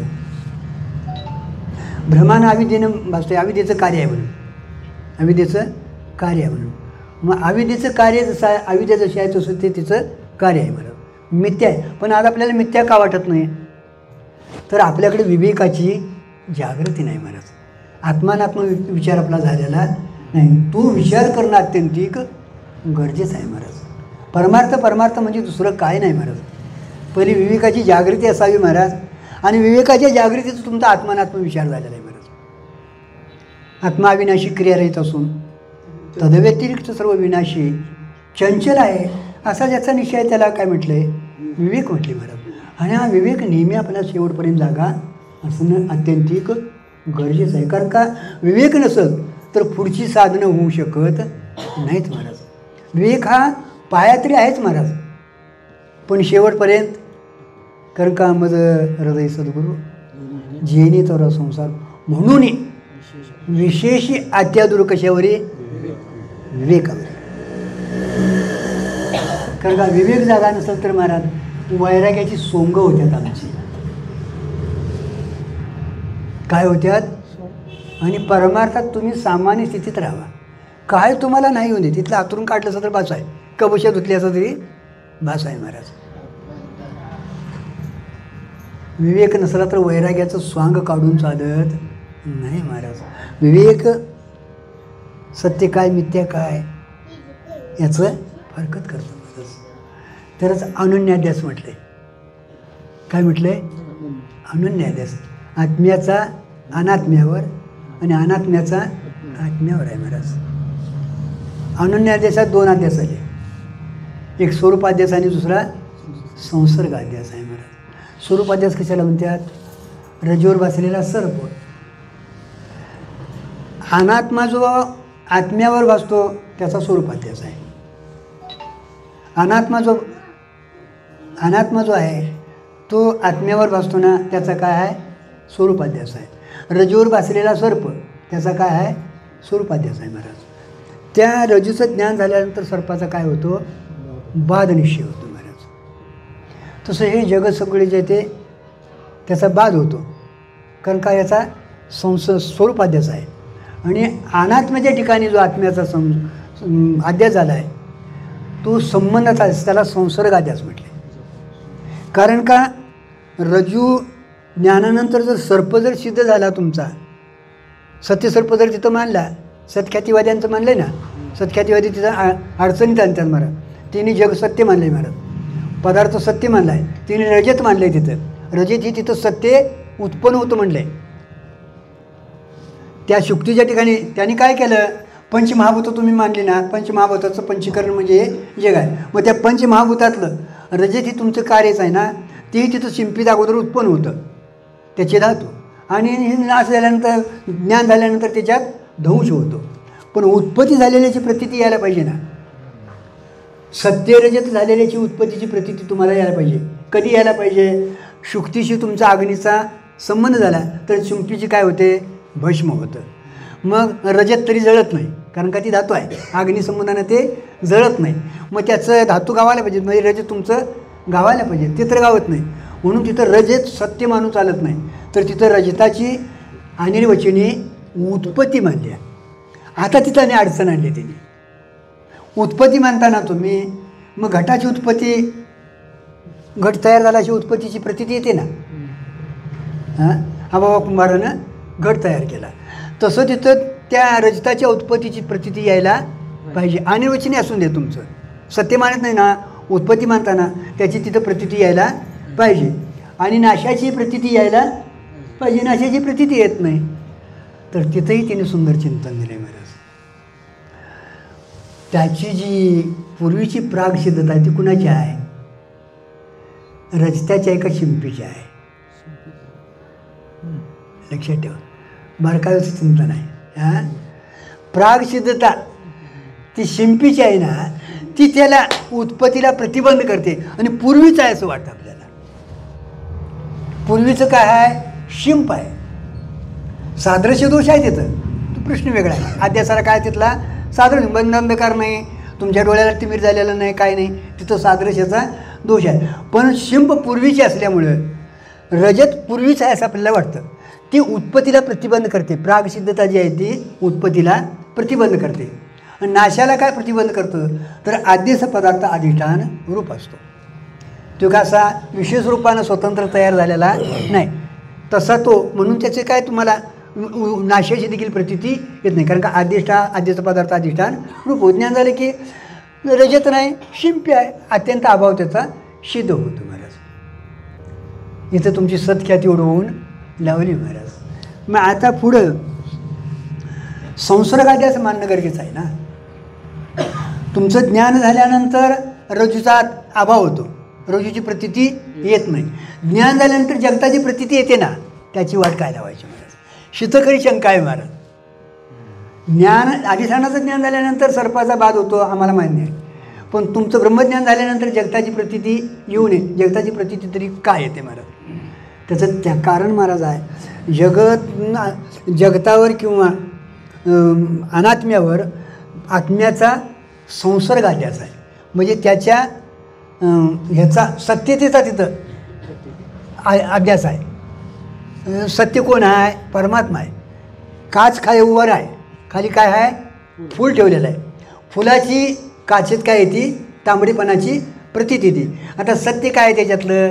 भ्रमानं अविद्येनं भासतोय. अविद्येचं कार्य आहे म्हणून, अविद्येचं कार्य आहे म्हणून. मग अविद्येचं कार्य जसं आहे, अविद्या जशी आहे तसं ते तिचं कार्य आहे महाराज. मिथ्या आहे. पण आज आपल्याला मिथ्या का वाटत नाही? तर आपल्याकडे विवेकाची जागृती नाही महाराज. आत्मानात्म विचार आपला झालेला नाही. तो विचार करणं अत्यंतिक गरजेचं आहे महाराज. परमार्थ म्हणजे दुसरं काय नाही महाराज. पहिली विवेकाची जागृती असावी महाराज. आणि विवेकाच्या जागृतीचा तुमचा आत्मानात्म विचार झालेला आहे महाराज. आत्मा अविनाशी क्रियारहित असून तदव्यतिरिक्त सर्व विनाशी चंचल आहे असा ज्याचा निश्चय आहे त्याला काय म्हटलं आहे? विवेक म्हटले महाराज. आणि हा विवेक नेहमी आपल्याला शेवटपर्यंत जागा असणं अत्यंतिक गरजेचं आहे. कारण का विवेक नसेल तर पुढची साधनं होऊ शकत नाहीत महाराज. विवेक हा पाया तरी आहेच महाराज, पण शेवटपर्यंत, कारण का मज हृदय सद्गुरू जेनी तर संसार म्हणून विशेष अत्यादूर कशावरी विवेकावर. कारण का विवेक जागा नसेल तर महाराज वैराग्याची सोंग होत्यात आमची, काय होत्यात. आणि परमार्थात तुम्ही सामान्य स्थितीत राहावा, काय तुम्हाला नाही होऊ दे, तिथलं आतरून काढलं असं तर बास आहे, कबशा धुतली असं तरी बास आहे महाराज. विवेक नसला तर वैराग्याचं स्वांग काढून चालत नाही महाराज. विवेक सत्य काय मिथ्या काय याचं फरकत करतो महाराज. तरच अनन्याध्यास म्हटलंय. काय म्हटलंय? अनन्याध्यास. आत्म्याचा अनात्म्यावर आणि अनात्म्याचा आत्म्यावर आहे महाराज. अनन्याध्यासात 2 अध्यास आले, एक स्वरूपाध्यास आणि दुसरा संसर्गाध्यास आहे महाराज. स्वरूपाध्यास कशाला म्हणतात? रज्जूवर बसलेला सर्प. अनात्मा जो आत्म्यावर बसतो त्याचा स्वरूपाध्यास आहे. अनात्मा जो आहे तो आत्म्यावर बसतो ना, त्याचा काय आहे? स्वरूपाध्यास आहे. रज्जूवर बसलेला सर्प त्याचा काय आहे? स्वरूपाध्यास आहे महाराज. त्या रज्जूचं ज्ञान झाल्यानंतर सर्पाचा काय होतो? बाद निश्चय होतो महाराज. तसं हे जगत सगळे जे ते त्याचा बाद होतो, कारण का याचा स्वरूपाध्यास आहे. आणि अनात्म्याच्या ठिकाणी जो आत्म्याचा अध्यास झाला आहे तो संबंधाचा आहे, त्याला संसर्गाध्यास म्हटले. कारण का रज्जू ज्ञानानंतर जर सर्प जर सिद्ध झाला तुमचा, सत्यसर्प जर तिथं मानला, सत्ख्यातीवाद्यांचं मानलं ना, सत्ख्यातीवादी तिथं अडचणीत आणतात महाराज. तिने जग सत्य मानलं आहे महाराज, पदार्थ सत्य मानला आहे, तिने रजत मानलं आहे. तिथं रजत ही तिथं सत्य उत्पन्न होतं म्हणलं आहे. त्या शुक्तीच्या ठिकाणी त्यांनी काय केलं? पंचमहाभूतं तुम्ही मानली ना, पंचमहाभूताचं पंचीकरण म्हणजे जग आहे. मग त्या पंचमहाभूतातलं रजत ही तुमचं कार्यच आहे ना, तेही तिथं शिंपीत अगोदर उत्पन्न होतं, त्याचे धातू. आणि नाश झाल्यानंतर, ज्ञान झाल्यानंतर त्याच्यात ध्वंस होतो. पण उत्पत्ती झालेल्याची प्रतीती यायला पाहिजे ना, सत्यरजत झालेल्याची उत्पत्तीची प्रतीती तुम्हाला यायला पाहिजे. कधी यायला पाहिजे? शुक्तीशी तुमचा अग्नीचा संबंध झाला तर शिंपीची काय होते? भस्म होतं. मग रजत तरी जळत नाही, कारण का ती धातू आहे, अग्निसंबंधानं ते जळत नाही. मग त्याचं धातू गावायला पाहिजे, म्हणजे रजत तुमचं गावायला पाहिजे, ते तर गावत नाही. म्हणून तिथं रजत सत्य मानून चालत नाही, तर तिथं रजताची अनिर्वचनी उत्पत्ती मानली आहे. आता तिथं आणि अडचण आणली तिने. उत्पत्ती मानताना तुम्ही मग घटाची उत्पत्ती, घट तयार झाल्याची उत्पत्तीची प्रतीती येते ना. हा बाबा कुंभारानं घट तयार केला, तसं तिथं त्या रजताच्या उत्पत्तीची प्रतीती यायला पाहिजे. अनिर्वचनी असून दे तुमचं, सत्य मानत नाही ना, उत्पत्ती मानताना त्याची तिथं प्रतीती यायला पाहिजे. आणि नाशाची प्रतीती यायला पाहिजे. नाशाची प्रतीती येत नाही, तर तिथंही तिने सुंदर चिंतन दिलं आहे महाराज. त्याची जी पूर्वीची प्रागसिद्धता आहे ती कुणाची आहे? रजताची आहे का शिंपीची आहे? लक्षात ठेवा, बारकाईचं चिंतन आहे. प्रागसिद्धता ती शिंपीची आहे ना, ती त्याला उत्पत्तीला प्रतिबंध करते. आणि पूर्वीचं आहे असं वाटतं आपल्याला. पूर्वीचं काय आहे? शिंप आहे. सादृश्य दोष आहे तिथं, तो प्रश्न वेगळा आहे. अध्यासाला काय तिथला सादृश्य बंधनकार नाही, तुमच्या डोळ्याला तिमीर झालेलं नाही, काय नाही, तिथं सादृश्याचा दोष आहे. पण शिंप पूर्वीची असल्यामुळं रजत पूर्वीच आहे असं आपल्याला वाटतं. ती उत्पत्तीला प्रतिबंध करते. प्रागसिद्धता जी आहे ती उत्पत्तीला प्रतिबंध करते. आणि नाशाला काय प्रतिबंध करतं? तर आद्यस पदार्थ अधिष्ठान रूप असतो, तो कसा विशेष रूपानं स्वतंत्र तयार झालेला नाही, तसा तो. म्हणून त्याचे काय तुम्हाला नाशाची देखील प्रतीती येत नाही, कारण का आद्यस पदार्थ अधिष्ठान रूप. ज्ञान झालं की रजत नाही, शिंपी आहे, अत्यंत अभाव त्याचा सिद्ध होतो महाराज. इथं तुमची सत्ख्याती उडवून लावली महाराज. मग आता पुढं संसर्गाध्यास मानणं गरजेचं आहे ना. तुमचं ज्ञान झाल्यानंतर रज्जूचा अभाव होतो, रज्जूची प्रतीती येत नाही. ज्ञान झाल्यानंतर जगताची प्रतीती येते ना, त्याची वाट काय लावायची महाराज? शीतकरी शंका आहे महाराज. ज्ञान अधिष्ठानाचं ज्ञान झाल्यानंतर सर्पाचा बाध होतो आम्हाला मान्य आहे, पण तुमचं ब्रह्मज्ञान झाल्यानंतर जगताची प्रतीती येऊ नये. जगताची प्रतीती तरी काय येते महाराज? त्याचं त्या कारण महाराज आहे, जगतावर किंवा अनात्म्यावर आत्म्याचा संसर्ग आल्याचा आहे. म्हणजे त्याच्या ह्याचा सत्यतेचा तिथं अभ्यास आहे. सत्य कोण आहे? परमात्मा आहे. काच खाली वर आहे, खाली काय आहे? फूल ठेवलेलं आहे. फुलाची काचेत काय येते? तांबडीपणाची प्रतीत येते. आता सत्य काय आहे त्याच्यातलं?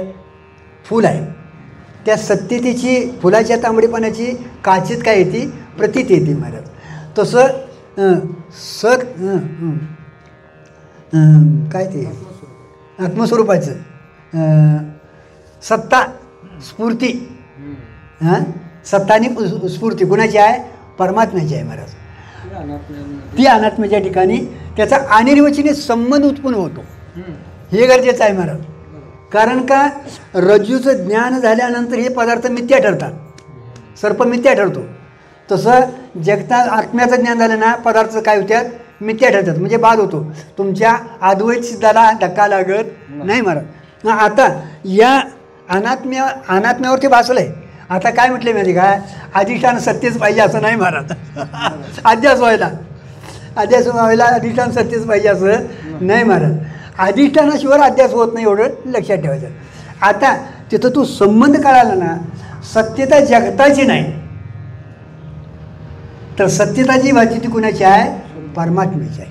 फूल आहे. त्या सत्यतेची फुलाच्या तांबडीपणाची काचेत काय येते? प्रतीत येते महाराज. तसं काय ते आत्मस्वरूपाचं सत्ता स्फूर्ती, सत्ता आणि स्फूर्ती कुणाची आहे? परमात्म्याची आहे महाराज. ती अनात्म्याच्या ठिकाणी त्याचा अनिर्वचनीय संबंध उत्पन्न होतो. हे गरजेचं आहे महाराज. कारण का रज्जूचं ज्ञान झाल्यानंतर हे पदार्थ मिथ्या ठरतात. सर्प मिथ्या ठरतो. तसं जगता आत्म्याचं ज्ञान झालं ना, पदार्थ काय होत्यात? मिथ्या ठरतात. म्हणजे बाद होतो. तुमच्या अद्वैत सिद्धाला धक्का लागत नाही महाराज. आता या अनात्म्यावर ते भासलं आहे. आता काय म्हटलं माहिती काय? अधिष्ठान सत्यच पाहिजे असं नाही महाराज. अध्यास व्हायला अधिष्ठान सत्यच पाहिजे असं नाही महाराज. अधिष्ठानाशिवाय अध्यास होत नाही, एवढं लक्षात ठेवायचं. आता तिथं तो संबंध कळाला ना, सत्यता जगताची नाही तर सत्यताची भाजी ती कुणाची आहे? परमात्म्याची आहे.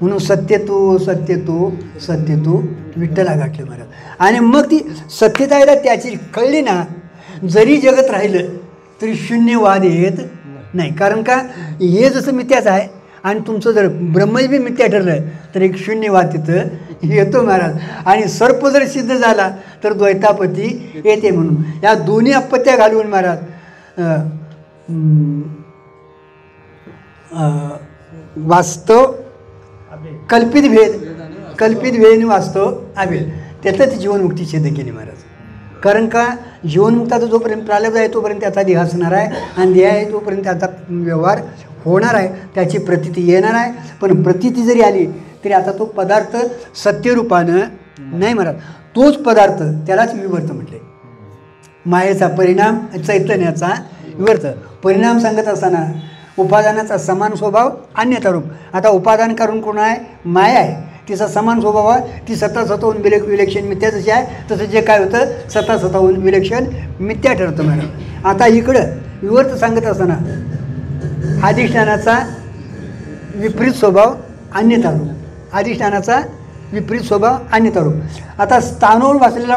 म्हणून सत्य तू विठ्ठला गाठलं महाराज. आणि मग ती सत्यता यायला त्याची कळली ना, जरी जगत राहिलं तरी शून्यवाद येत नाही. कारण का हे जसं मिथ्याच आहे आणि तुमचं जर ब्रह्मच बी मिथ्या ठरलं तर एक शून्यवाद तिथं येतो महाराज. आणि सर्प जर सिद्ध झाला तर द्वैतापती येते. म्हणून या दोन्ही अपत्या घालून महाराज वास्तव कल्पित भेद आणि वास्तव अभेद त्यातच जीवनमुक्ती सिद्ध केली महाराज. कारण का जीवनमुक्ताचा जोपर्यंत प्रारब्ध आहे तोपर्यंत त्याचा देह असणार आहे, आणि देह आहे तोपर्यंत त्याचा व्यवहार होणार आहे, त्याची प्रतीती येणार आहे. पण प्रतीती जरी आली तरी आता तो पदार्थ सत्यरूपानं नाही महाराज. तोच पदार्थ त्यालाच विवर्त म्हटले. मायेचा परिणाम, चैतन्याचा विवर्त. परिणाम सांगत असताना उपादानाचा समान स्वभाव अन्यथा रूप. आता उपादान करून कोण आहे? माया आहे. तिचा समान स्वभाव आहे. ती सत्ता स्वतःहून विलक्षण मिथ्या जशी आहे तसं जे काय होतं सत्ता स्वतःहून विलक्षण मिथ्या ठरतं मॅडम. आता इकडं विवर्त सांगत असताना अधिष्ठानाचा विपरीत स्वभाव अन्यथा रूप. अधिष्ठानाचा विपरीत स्वभाव अन्यथा रूप. आता स्थानोवर बसलेला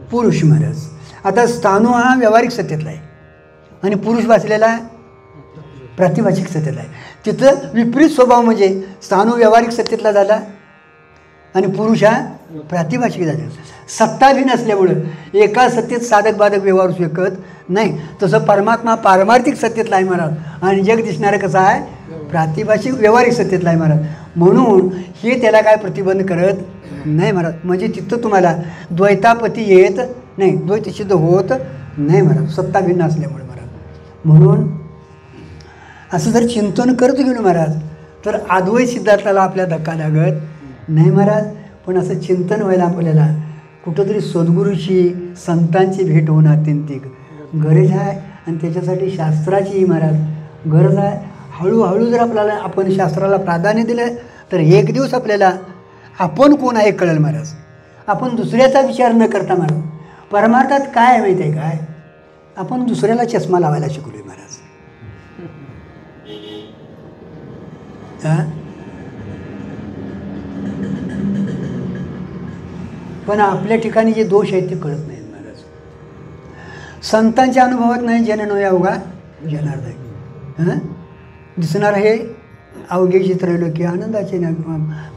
पुरुष महाराज. आता स्थाणू हा व्यावहारिक सत्तेतला आहे आणि पुरुष बसलेला प्रातिभाषिक सत्तेतला आहे. तिथं विपरीत स्वभाव म्हणजे स्थाणू व्यावहारिक सत्तेतला झाला आणि पुरुष हा प्रातिभाषिक झाला. सत्ता भी नसल्यामुळं एका सत्तेत साधक बाधक व्यवहार शकत नाही. तसं परमात्मा पारमार्थिक सत्तेतला आहे महाराज आणि जग दिसणारं कसं आहे? प्रातिभाषिक व्यावहारिक सत्तेतला आहे महाराज. म्हणून हे त्याला काय प्रतिबंध करत नाही महाराज. म्हणजे तिथं तुम्हाला द्वैतापती येत नाही, द्वैत सिद्ध होत नाही महाराज, सत्ता भिन्न असल्यामुळे महाराज. म्हणून असं जर चिंतन करत गेलो महाराज तर अद्वैत सिद्धार्थाला आपल्या धक्का लागत नाही महाराज. पण असं चिंतन व्हायला आपल्याला कुठंतरी सद्गुरूची संतांची भेट होणं अत्यंतिक गरज आहे. आणि त्याच्यासाठी शास्त्राची महाराज गरज आहे. हळूहळू जर आपल्याला आपण शास्त्राला प्राधान्य दिलं तर एक दिवस आपल्याला आपण कोण आहे कळेल महाराज. आपण दुसऱ्याचा विचार न करता महाराज परमार्थात काय आहे माहिती आहे काय? आपण दुसऱ्याला चष्मा लावायला शिकलो आहे महाराज. पण आपल्या ठिकाणी जे दोष आहेत ते कळत नाहीत महाराज. संतांच्या अनुभवात नाही जन नो अवघा जनार्दन दिसणार हे अवघे चित्रलोकी आनंदाचे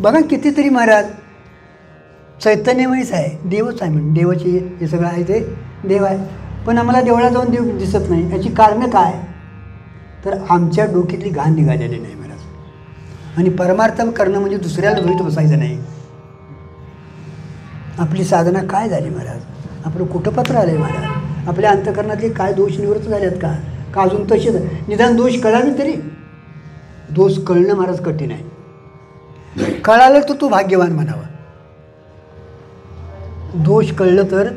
बघा कितीतरी महाराज चैतन्यमयच आहे, देवच आहे म्हणून देवाची हे सगळं आहे ते देव आहे. पण आम्हाला देवळात जाऊन देव दिसत नाही. याची कारणं काय? तर आमच्या डोक्यातली घाण निघालेली नाही महाराज. आणि परमार्थ करणं म्हणजे दुसऱ्याला धुईत बसायचं नाही. आपली साधना काय झाली महाराज? आपलं कुठं पत्र आलं आहे महाराज? आपल्या अंतःकरणातले काय दोष निवृत्त झालेत का अजून तसेच निदान दोष कळावे तरी. दोष कळणं महाराज कठीण आहे. कळालं तर तू भाग्यवान म्हणावा. दोष कळलं तर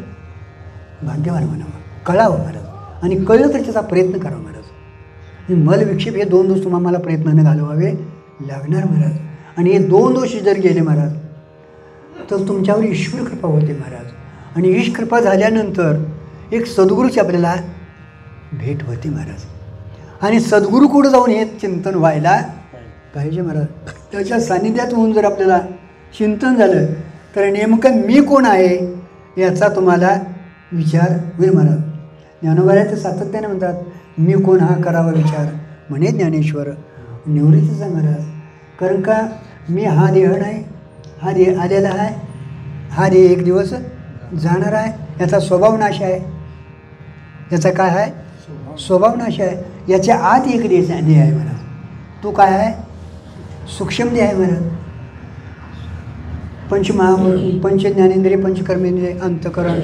भाग्यवान म्हणावा. कळावं महाराज आणि कळलं तर त्याचा प्रयत्न करावा महाराज. मल विक्षेप हे 2 दोष तुम्हाला प्रयत्नाने घालवावे लागणार महाराज. आणि हे 2 दोष जर गेले महाराज तर तुमच्यावर ईश्वर कृपा होते महाराज. आणि ईश कृपा झाल्यानंतर एक सद्गुरूची आपल्याला भेट होते महाराज. आणि सद्गुरूकडं जाऊन हे चिंतन व्हायला पाहिजे महाराज. त्याच्या सान्निध्यात होऊन जर आपल्याला चिंतन झालं तर नेमकं मी कोण आहे याचा तुम्हाला विचार होईल महाराज. ज्ञानोबा ते सातत्याने म्हणतात मी कोण हा करावा विचार म्हणे ज्ञानेश्वर निवृत्तीचा महाराज. कारण का मी हा देह नाही, हा देह आलेला आहे, हा देह एक दिवस जाणार आहे. याचा स्वभाव नाश आहे. याचा काय आहे? स्वभाव नाश आहे. याच्या आत एक देह आहे महाराज. तो काय आहे? सूक्ष्म देह आहे महाराज. पंचज्ञानेंद्रिय, पंचकर्मेंद्रिय, अंतकरण,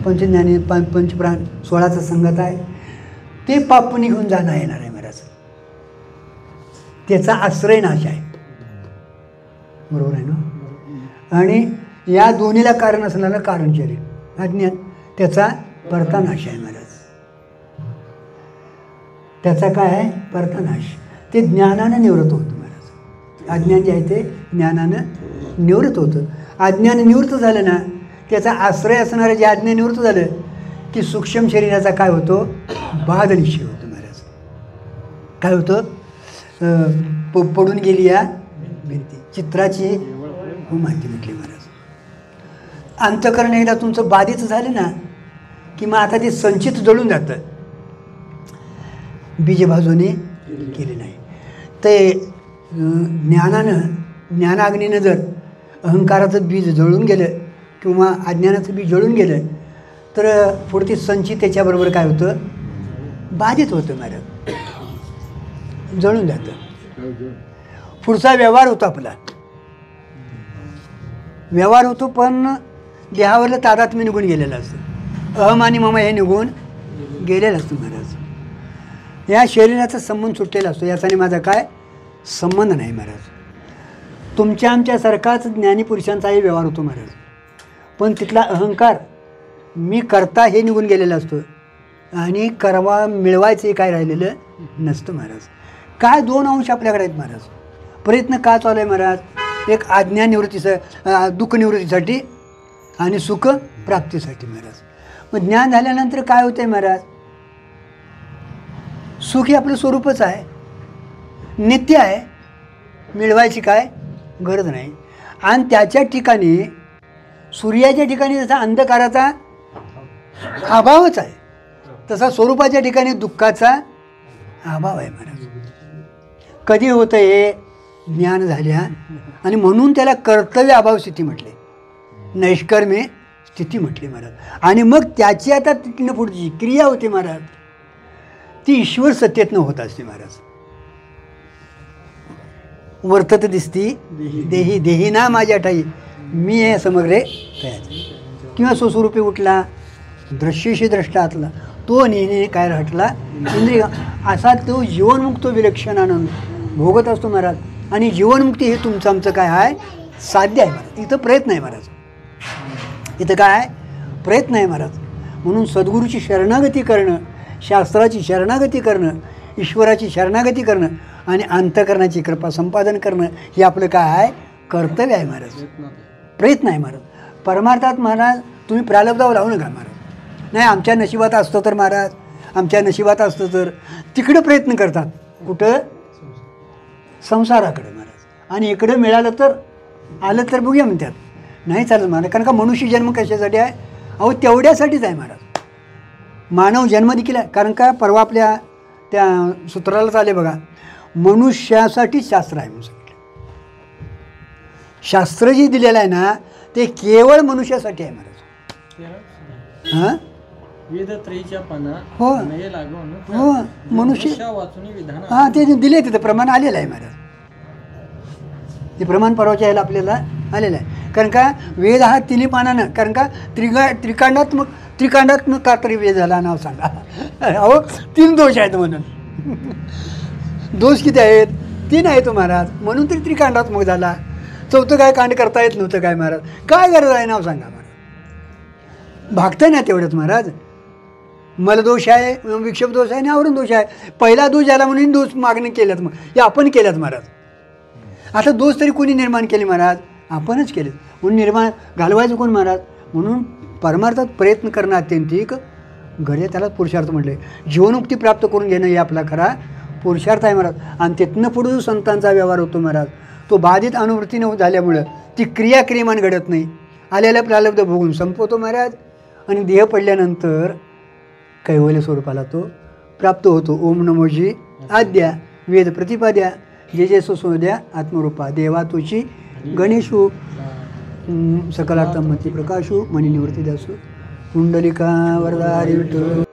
पंचज्ञाने, पंचप्राण, 16चा संगत आहे. ते पाप निघून जाणं येणार आहे महाराज. त्याचा आश्रय नाश आहे. बरोबर आहे ना. आणि या दोन्हीला कारण असणारं कारण शरीर अज्ञान, त्याचा परता नाश आहे महाराज. त्याचा काय आहे? परता नाश. ते ज्ञानानं निवृत्त होतं महाराज. अज्ञान जे आहे ते ज्ञानानं निवृत्त होतं. अज्ञान निवृत्त झालं ना त्याचा आश्रय असणारं जे अज्ञान निवृत्त झालं की सूक्ष्म शरीराचा काय होतो? बाध निश्चय होतो महाराज. काय होतं? पडून गेली या भिंती चित्राची माहिती म्हटली महाराज. अंतःकरण एकदा तुमचं बाधित झालं ना की मग आता ते संचित जळून जातं. बीजभाजूने केले नाही ते ज्ञानानं, ज्ञानाग्नीनं जर अहंकाराचं बीज जळून गेलं किंवा अज्ञानाचं बीज जळून गेलं तर पुढे संचित त्याच्याबरोबर काय होतं? बाधित होतं महाराज. जळून जातं. पुढचा व्यवहार होतो आपला. व्यवहार होतो पण देहावरलं तादात्म्य निघून गेलेलं असतं. अहम आणि मम हे निघून गेलेलं असतं महाराज. या शरीराचा संबंध सुटलेला असतो. याचा आणि माझा काय संबंध नाही महाराज. तुमच्या आमच्यासारखाच ज्ञानीपुरुषांचाही व्यवहार होतो महाराज. पण तिथला अहंकार मी करता हे निघून गेलेलं असतं आणि करवा मिळवायचं काय राहिलेलं नसतं महाराज. काय 2 अंश आपल्याकडे आहेत महाराज. प्रयत्न का चालू आहे महाराज? एक अज्ञान निवृत्तीचं, दुःख निवृत्तीसाठी आणि सुख प्राप्तीसाठी महाराज. मग ज्ञान झाल्यानंतर काय होतं आहे महाराज? सुख हे आपलं स्वरूपच आहे, नित्य आहे, मिळवायची काय गरज नाही. आणि त्याच्या ठिकाणी सूर्याच्या ठिकाणी जसा अंधकाराचा अभावच आहे तसा स्वरूपाच्या ठिकाणी दुःखाचा अभाव आहे महाराज. कधी होतं हे? ज्ञान झाल्या आणि म्हणून त्याला कर्तव्य अभाव स्थिती म्हटले, नैष्कर्म्य स्थिती म्हटली महाराज. आणि मग त्याची आता तिथनं पुढची क्रिया होती महाराज, ती ईश्वर सत्तेतनं होत असते महाराज. वर्तत दिसती देही देही ना माझ्या ठाई मी हे समग्रे तयार. किंवा स्वस्वरूपी उठला दृश्यशी द्रष्टातला तो नेहमी काय हटला इंद्रिय. असा तो जीवनमुक्त विलक्षण आनंद भोगत असतो महाराज. आणि जीवनमुक्ती हे तुमचं आमचं काय आहे? साध्य आहे महाराज. इथं प्रयत्न आहे महाराज. इथं काय आहे? प्रयत्न आहे महाराज. म्हणून सद्गुरूची शरणागती करणं, शास्त्राची शरणागती करणं, ईश्वराची शरणागती करणं आणि अंतःकरणाची कृपा संपादन करणं हे आपलं काय आहे? कर्तव्य आहे महाराज. प्रयत्न आहे महाराज. परमार्थात महाराज तुम्ही प्रारब्धावर लावू नका महाराज. नाही आमच्या नशिबात असतं तर महाराज, आमच्या नशिबात असतं तर तिकडं प्रयत्न करतात. कुठं? संसाराकडे महाराज. आणि इकडं मिळालं तर आलं तर बघूया म्हणतात. नाही चालत महाराज. कारण का मनुष्य जन्म कशासाठी आहे? अहो तेवढ्यासाठीच आहे महाराज. मानव जन्म देखील आहे. कारण का परवा आपल्या त्या सूत्रालाच आले बघा, मनुष्यासाठी शास्त्र आहे म्हणून सांगितलं. शास्त्र जे दिलेलं आहे ना ते केवळ मनुष्यासाठी आहे महाराज. हां वेद त्रयीच्या पाना हो नये लागून हो मनुष्य वाचून विधान हां ते दिले तिथं प्रमाण आलेलं आहे महाराज. ते प्रमाण परवाच्या यायला आपल्याला आलेलं आहे. कारण का वेद हा तिन्ही पानानं, कारण का त्रिकांडात्मक का तरी वेद झाला नाव सांगा. अहो 3 दोष आहेत म्हणून. दोष किती आहेत? 3 आहेत महाराज, म्हणून तरी त्रिकांडात्मक झाला. 4थं काय कांड करता येत नव्हतं काय महाराज? काय गरज आहे नाव सांगा महाराज. भागतं ना तेवढंच महाराज. मलदोष आहे, विक्षेप दोष आहे आणि आवरण दोष आहे. पहिला दोष झाला म्हणून दोष मागणी केल्यात, मग हे आपण केल्यात महाराज. आता दोष तरी कोणी निर्माण केले महाराज? आपणच केले. म्हणून निर्माण घालवायचं कोण महाराज? म्हणून परमार्थात प्रयत्न करणं अत्यंतिक गरजे, त्याला पुरुषार्थ म्हटले. जीवनमुक्ती प्राप्त करून घेणं हे आपला खरा पुरुषार्थ आहे महाराज. आणि तिथनं पुढे जो संतांचा व्यवहार होतो महाराज, तो बाधित अनुवृत्तीनं झाल्यामुळं ती क्रियाक्रियमान घडत नाही. आलेल्या प्रारब्ध भोगून संपवतो महाराज. आणि देह पडल्यानंतर कैवल्य स्वरूपाला तो प्राप्त होतो. ओम नमोजी आद्या वेद प्रतिपाद्या जे जे सुसोद्या आत्मरूपा देवा तुची गणेशू सकलार्थमती प्रकाशू मनी निवृत्ती दासू कुंडलिका वरदारी विठ्ठल.